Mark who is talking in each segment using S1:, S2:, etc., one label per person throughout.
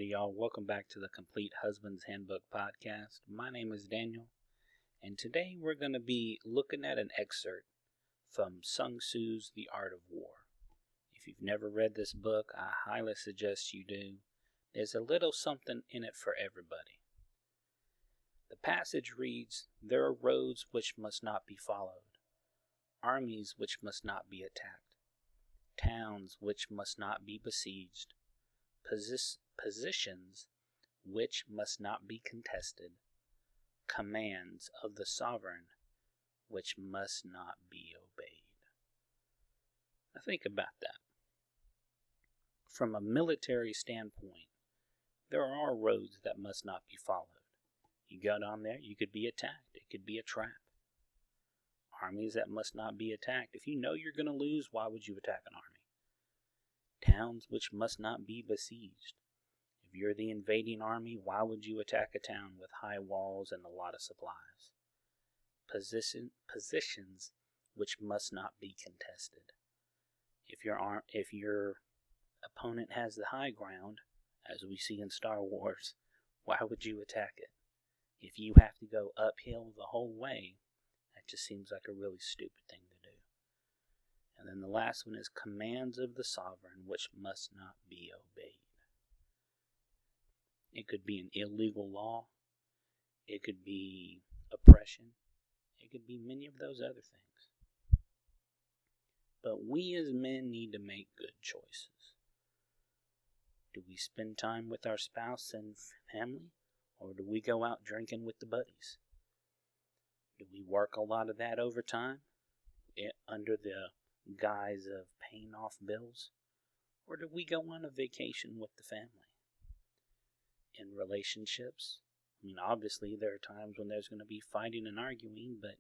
S1: Alrighty, y'all. Welcome back to the Complete Husband's Handbook podcast. My name is Daniel, and today we're going to be looking at an excerpt from Sun Tzu's The Art of War. If you've never read this book, I highly suggest you do. There's a little something in it for everybody. The passage reads, "There are roads which must not be followed, armies which must not be attacked, towns which must not be besieged, positions which must not be contested, commands of the sovereign which must not be obeyed." Now think about that. From a military standpoint, there are roads that must not be followed. You got on there, you could be attacked. It could be a trap. Armies that must not be attacked. If you know you're going to lose, why would you attack an army? Towns which must not be besieged. If you're the invading army, why would you attack a town with high walls and a lot of supplies? Positions which must not be contested. If your opponent has the high ground, as we see in Star Wars, why would you attack it? If you have to go uphill the whole way, that just seems like a really stupid thing to do. And then the last one is commands of the sovereign which must not be obeyed. It could be an illegal law. It could be oppression. It could be many of those other things. But we as men need to make good choices. Do we spend time with our spouse and family? Or do we go out drinking with the buddies? Do we work a lot of that overtime under the guise of paying off bills? Or do we go on a vacation with the family? In relationships, obviously there are times when there's going to be fighting and arguing, but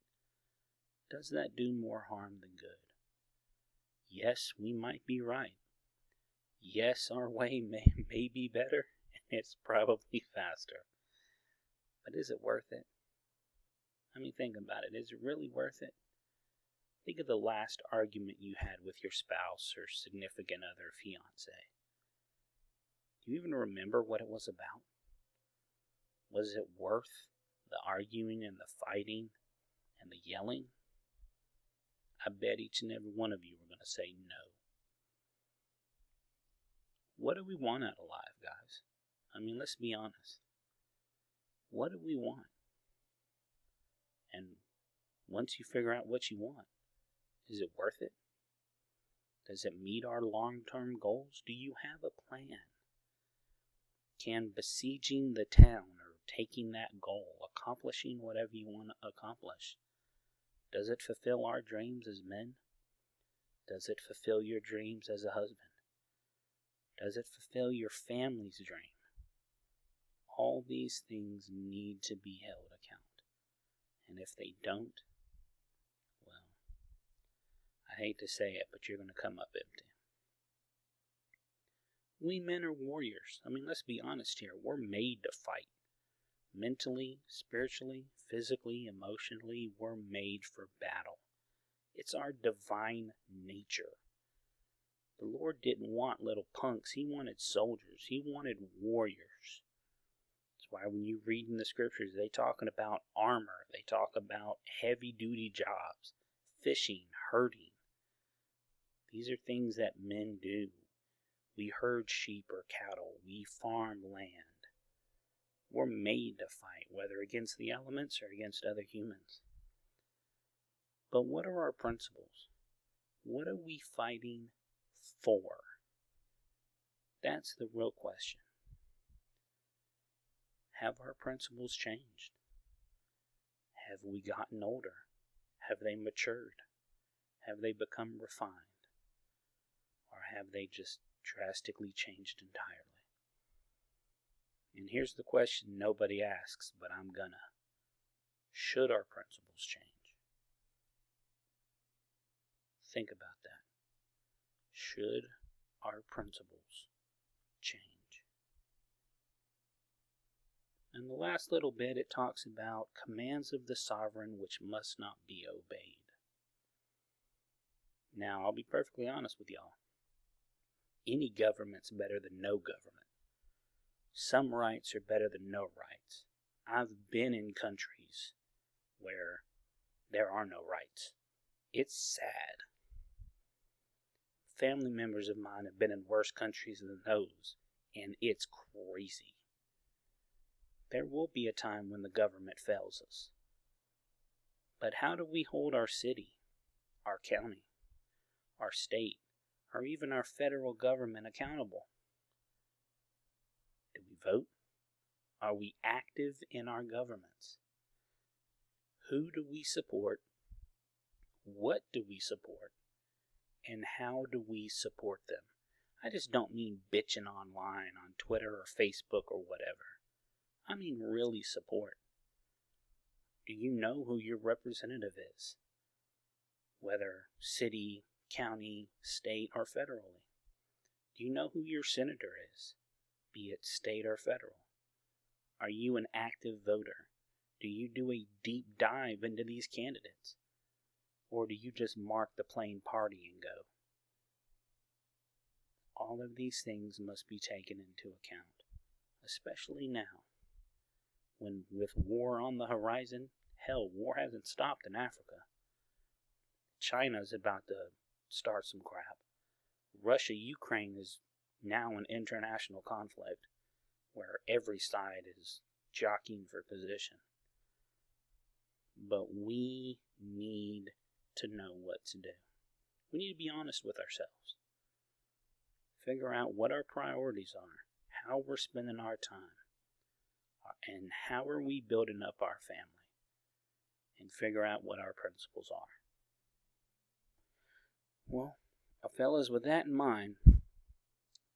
S1: does that do more harm than good? Yes, we might be right. Yes, our way may be better, and it's probably faster. But is it worth it? Think about it. Is it really worth it? Think of the last argument you had with your spouse or significant other, fiance. Do you even remember what it was about? Was it worth the arguing and the fighting and the yelling? I bet each and every one of you were going to say no. What do we want out of life, guys? Let's be honest. What do we want? And once you figure out what you want, is it worth it? Does it meet our long-term goals? Do you have a plan? Can besieging the town or taking that goal, accomplishing whatever you want to accomplish, does it fulfill our dreams as men? Does it fulfill your dreams as a husband? Does it fulfill your family's dream? All these things need to be held account. And if they don't, well, I hate to say it, but you're going to come up empty. We men are warriors. Let's be honest here. We're made to fight. Mentally, spiritually, physically, emotionally, we're made for battle. It's our divine nature. The Lord didn't want little punks. He wanted soldiers. He wanted warriors. That's why when you read in the scriptures, they talking about armor. They talk about heavy-duty jobs, fishing, herding. These are things that men do. We herd sheep or cattle. We farm land. We're made to fight, whether against the elements or against other humans. But what are our principles? What are we fighting for? That's the real question. Have our principles changed? Have we gotten older? Have they matured? Have they become refined? Or have they just drastically changed entirely? And here's the question nobody asks, but I'm gonna. Should our principles change? Think about that. Should our principles change? And the last little bit, it talks about commands of the sovereign which must not be obeyed. Now, I'll be perfectly honest with y'all. Any government's better than no government. Some rights are better than no rights. I've been in countries where there are no rights. It's sad. Family members of mine have been in worse countries than those, and it's crazy. There will be a time when the government fails us. But how do we hold our city, our county, our state, or even our federal government accountable? Do we vote? Are we active in our governments? Who do we support? What do we support? And how do we support them? I just don't mean bitching online on Twitter or Facebook or whatever. I mean really support. Do you know who your representative is? Whether city, county, state, or federally. Do you know who your senator is? Be it state or federal. Are you an active voter? Do you do a deep dive into these candidates? Or do you just mark the plain party and go? All of these things must be taken into account, especially now, when with war on the horizon, hell, war hasn't stopped in Africa. China's about to start some crap. Russia-Ukraine is now an international conflict where every side is jockeying for position. But we need to know what to do. We need to be honest with ourselves. Figure out what our priorities are, how we're spending our time, and how are we building up our family, and figure out what our principles are. Well, fellas, with that in mind,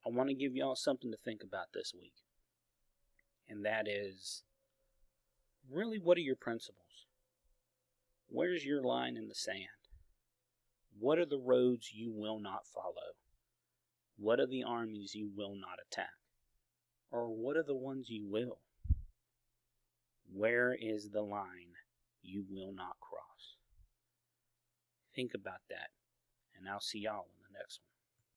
S1: I want to give y'all something to think about this week. And that is, really, what are your principles? Where's your line in the sand? What are the roads you will not follow? What are the armies you will not attack? Or what are the ones you will? Where is the line you will not cross? Think about that, and I'll see y'all in the next one.